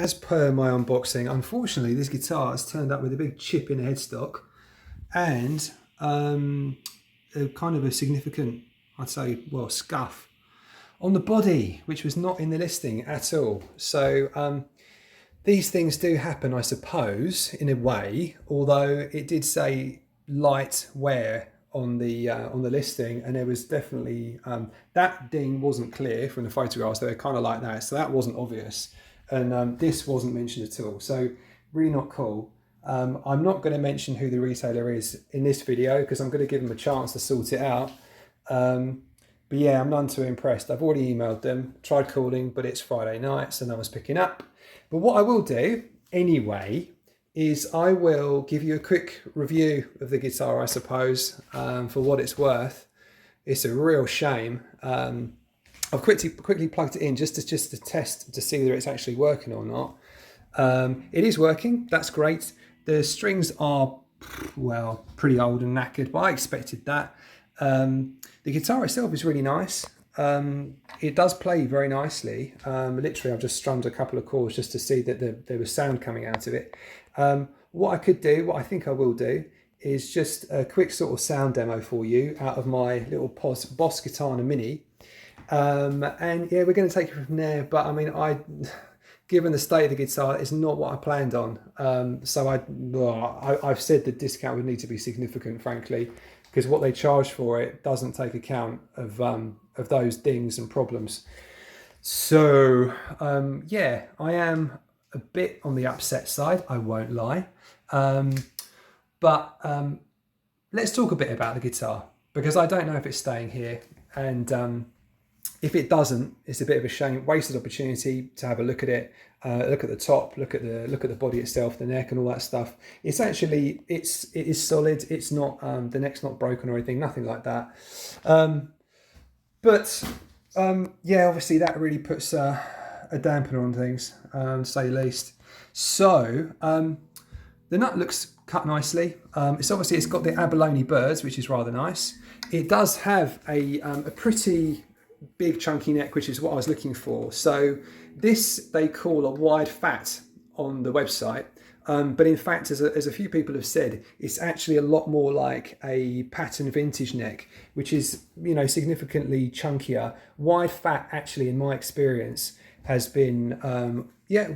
As per my unboxing, unfortunately this guitar has turned up with a big chip in the headstock and a kind of a significant, I'd say, well, scuff on the body, which was not in the listing at all. So these things do happen, I suppose, in a way, although it did say light wear on the listing, and there was definitely that ding wasn't clear from the photographs. They were kind of like that, so that wasn't obvious, and this wasn't mentioned at all. So really not cool. I'm not going to mention who the retailer is in this video because I'm going to give them a chance to sort it out. But yeah, I'm none too impressed. I've already emailed them, tried calling, but it's Friday night, so no one's picking up. But what I will do anyway is I will give you a quick review of the guitar, I suppose, for what it's worth. It's a real shame. I've quickly plugged it in just to test to see whether it's actually working or not. It is working. That's great. The strings are, well, pretty old and knackered, but I expected that. The guitar itself is really nice. It does play very nicely. Literally, I've just strummed a couple of chords just to see that there was sound coming out of it. What I could do, what I think I will do, is just a quick sort of sound demo for you out of my little Boss Guitar Mini. And yeah, we're going to take it from there. But I mean, given the state of the guitar, it's not what I planned on. So I've said the discount would need to be significant, frankly, because what they charge for it doesn't take account of those dings and problems. So yeah, I am a bit on the upset side, I won't lie. But let's talk a bit about the guitar, because I don't know if it's staying here, and if it doesn't, it's a bit of a shame. Wasted opportunity to have a look at it, look at the top, look at the body itself, the neck, and all that stuff. It's actually it is solid. It's not the neck's not broken or anything, nothing like that. But yeah, obviously that really puts a dampener on things, to say the least. So the nut looks cut nicely. It's got the abalone birds, which is rather nice. It does have a pretty big chunky neck, which is what I was looking for. So this they call a wide fat on the website, but in fact, as a few people have said, it's actually a lot more like a pattern vintage neck, which is, you know, significantly chunkier. Wide fat, actually, in my experience, has been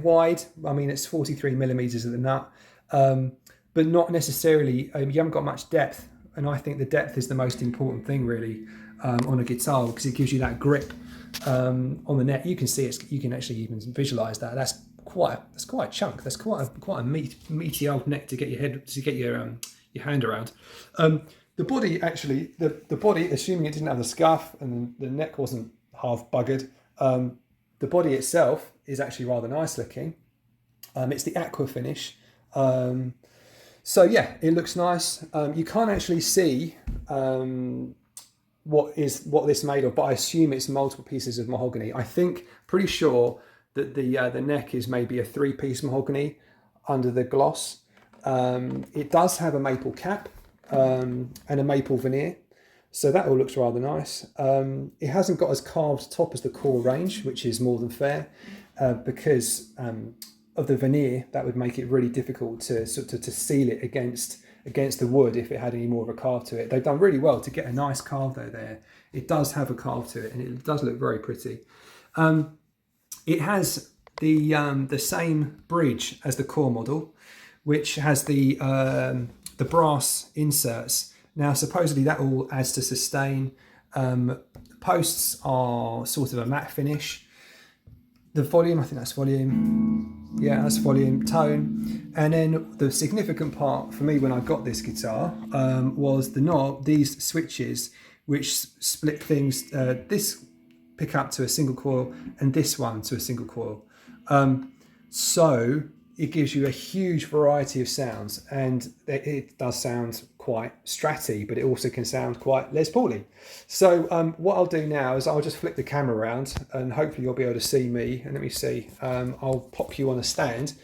wide. I mean, it's 43 millimeters at the nut, but not necessarily. You haven't got much depth, and I think the depth is the most important thing, really. On a guitar, because it gives you that grip on the neck. You can see it. You can actually even visualize that. That's quite a chunk. That's quite a meaty old neck to get your hand around. The body, actually, the body, assuming it didn't have the scuff and the neck wasn't half buggered, the body itself is actually rather nice looking. It's the aqua finish. So yeah, it looks nice. You can't actually see what this is made of, but I assume it's multiple pieces of mahogany. I think, pretty sure that the neck is maybe a 3-piece mahogany under the gloss. It does have a maple cap and a maple veneer, so that all looks rather nice. It hasn't got as carved top as the core range, which is more than fair, because of the veneer. That would make it really difficult to seal it against the wood if it had any more of a carve to it. They've done really well to get a nice carve though there. It does have a carve to it, and it does look very pretty. It has the same bridge as the core model, which has the brass inserts. Now supposedly that all adds to sustain. Posts are sort of a matte finish. The volume, I think that's volume. Yeah, that's volume, tone. And then the significant part for me when I got this guitar was the knob, these switches, which split things, this pickup to a single coil and this one to a single coil. So it gives you a huge variety of sounds, and it does sound quite stratty, but it also can sound quite Les Paul-y. So what I'll do now is I'll just flip the camera around, and hopefully you'll be able to see me. And let me see, I'll pop you on a stand,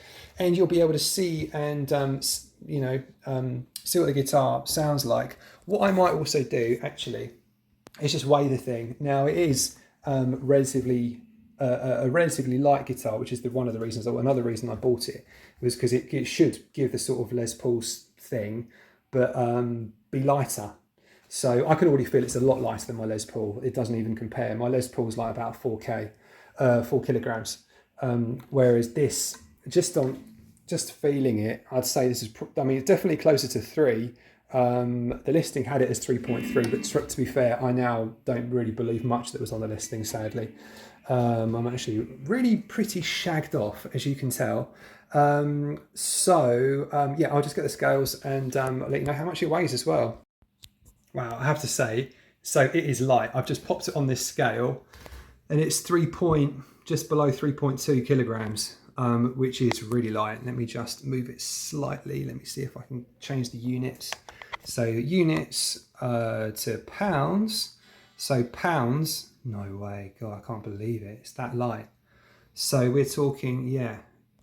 and you'll be able to see and see what the guitar sounds like. What I might also do, actually, is just weigh the thing. Now it is relatively a relatively light guitar, which is one of the reasons, or another reason I bought it, was because it should give the sort of Les Paul thing, but be lighter. So I can already feel it's a lot lighter than my Les Paul. It doesn't even compare. My Les Paul's like about 4 kilograms, whereas this, just feeling it, I'd say this is, I mean, it's definitely closer to 3. The listing had it as 3.3, but to be fair, I now don't really believe much that was on the listing, sadly. I'm actually really pretty shagged off, as you can tell. Yeah, I'll just get the scales and I'll let you know how much it weighs as well. Wow, I have to say, so it is light. I've just popped it on this scale and it's just below 3.2 kilograms, which is really light. Let me just move it slightly. Let me see if I can change the units. So units to pounds. So pounds, no way, God, I can't believe it. It's that light. So we're talking, yeah,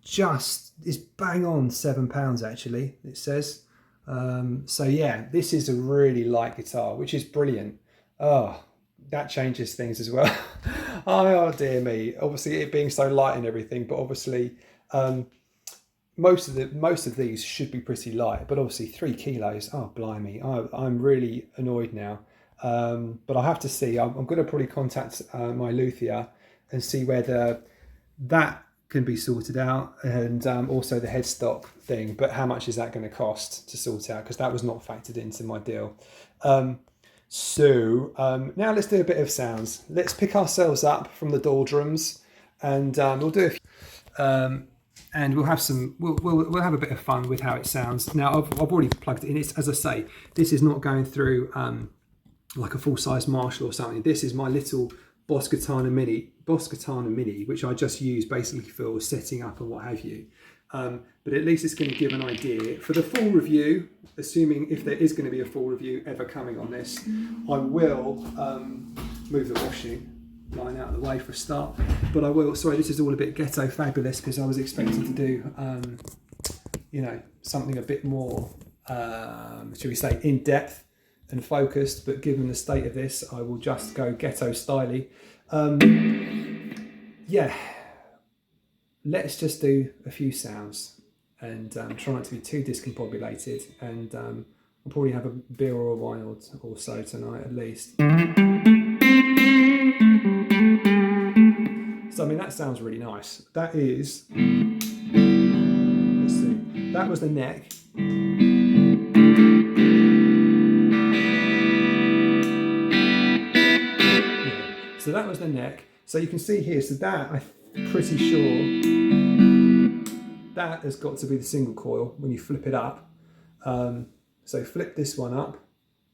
it's bang on 7 pounds actually, it says. So yeah, this is a really light guitar, which is brilliant. Oh, that changes things as well. Oh dear me. Obviously it being so light and everything, but obviously most of these should be pretty light, but obviously 3 kilos. Oh blimey, I'm really annoyed now. But I have to see. I'm going to probably contact my luthier and see whether that can be sorted out, and also the headstock thing. But how much is that going to cost to sort out? Because that was not factored into my deal. Now let's do a bit of sounds. Let's pick ourselves up from the doldrums, and we'll do a few. And we'll have we'll have a bit of fun with how it sounds. Now I've already plugged it in. It's, as I say, this is not going through like a full-size Marshall or something. This is my little Boss Katana Mini, which I just use basically for setting up and what have you. But at least it's going to give an idea. For the full review, assuming if there is going to be a full review ever coming on this, I will move the washing line out of the way for a start. But I will, sorry, this is all a bit ghetto fabulous because I was expecting to do, something a bit more, should we say, in-depth and focused, but given the state of this, I will just go ghetto styly. Yeah, let's just do a few sounds and try not to be too discombobulated, and I'll probably have a beer or a wine or so tonight at least. So I mean, that sounds really nice. That is, let's see, that was the neck. So that was the neck. So you can see here, so that I'm pretty sure that has got to be the single coil when you flip it up. So flip this one up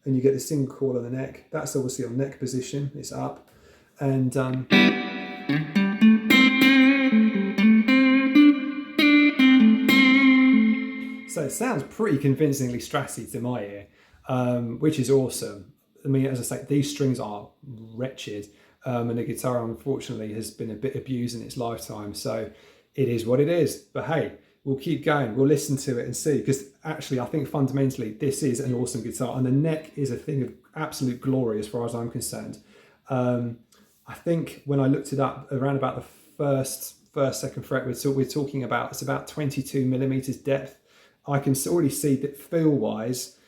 and you get the single coil on the neck. That's obviously on neck position, it's up. And so it sounds pretty convincingly Strassy to my ear, which is awesome. I mean, as I say, these strings are wretched. And the guitar, unfortunately, has been a bit abused in its lifetime. So it is what it is. But hey, we'll keep going. We'll listen to it and see. Because actually, I think fundamentally, this is an awesome guitar. And the neck is a thing of absolute glory as far as I'm concerned. I think when I looked it up, around about the second fret, we're talking about, it's about 22 millimeters depth. I can already see that feel-wise,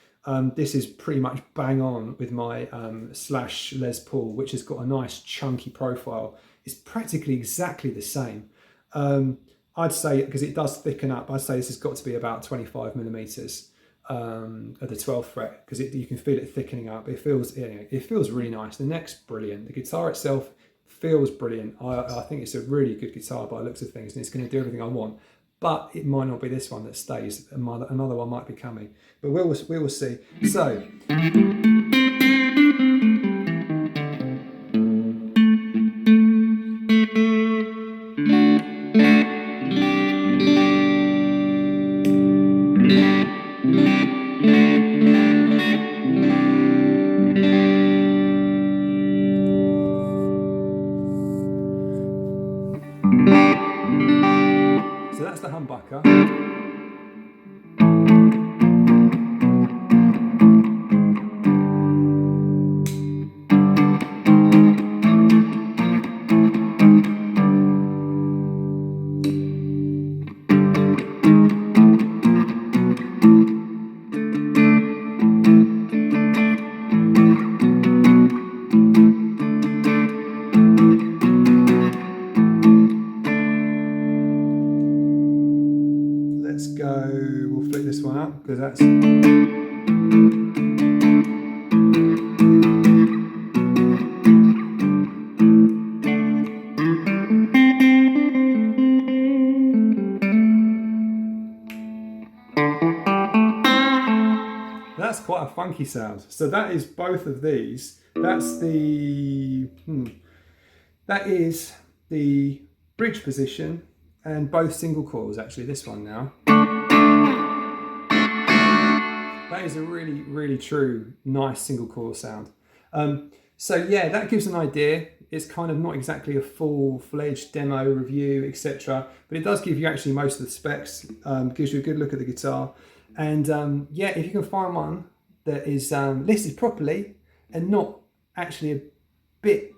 this is pretty much bang on with my Slash Les Paul, which has got a nice chunky profile. It's practically exactly the same. I'd say, because it does thicken up, I'd say this has got to be about 25 millimeters at the 12th fret, because you can feel it thickening up. It feels really nice. The neck's brilliant. The guitar itself feels brilliant. I think it's a really good guitar by the looks of things, and it's going to do everything I want. But it might not be this one that stays. Another one might be coming. But we will see. So. So that's the humbucker. let's go, we'll flip this one up because that's... That's quite a funky sound. So that is both of these. That's the... that is the bridge position and both single coils, actually, this one now. That is a really, really true, nice single coil sound. So yeah, that gives an idea. It's kind of not exactly a full-fledged demo review, etc. But it does give you actually most of the specs, gives you a good look at the guitar. And yeah, if you can find one that is listed properly and not actually a bit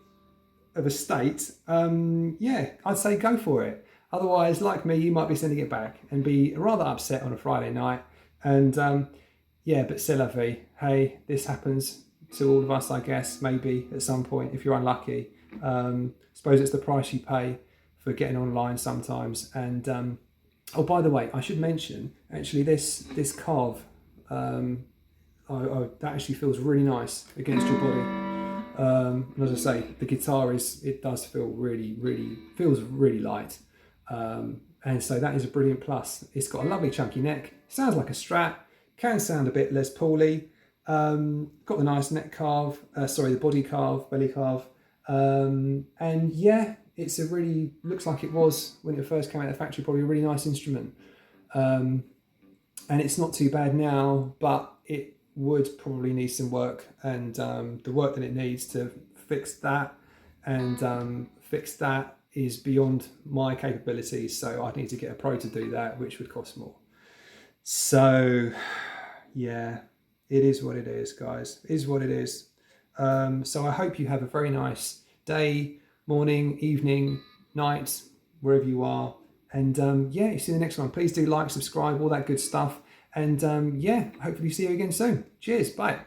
of a state, yeah, I'd say go for it. Otherwise, like me, you might be sending it back and be rather upset on a Friday night. And yeah, but c'est la vie. Hey, this happens to all of us, I guess, maybe at some point if you're unlucky. Suppose it's the price you pay for getting online sometimes. And oh, by the way, I should mention actually this carve. That actually feels really nice against your body. And as I say, the guitar does feel feels really light. And so that is a brilliant plus. It's got a lovely chunky neck. Sounds like a Strat. Can sound a bit Les Pauly. Got the nice neck carve. Sorry, the body carve, belly carve. And yeah, it's looks like it was when it first came out of the factory, probably a really nice instrument. And it's not too bad now, but it would probably need some work. And the work that it needs to fix that and fix that is beyond my capabilities. So I'd need to get a pro to do that, which would cost more. So yeah, it is what it is, guys. It is what it is. So I hope you have a very nice day, morning, evening, night, wherever you are. And yeah, see you in the next one. Please do like, subscribe, all that good stuff. And yeah, hopefully see you again soon. Cheers. Bye.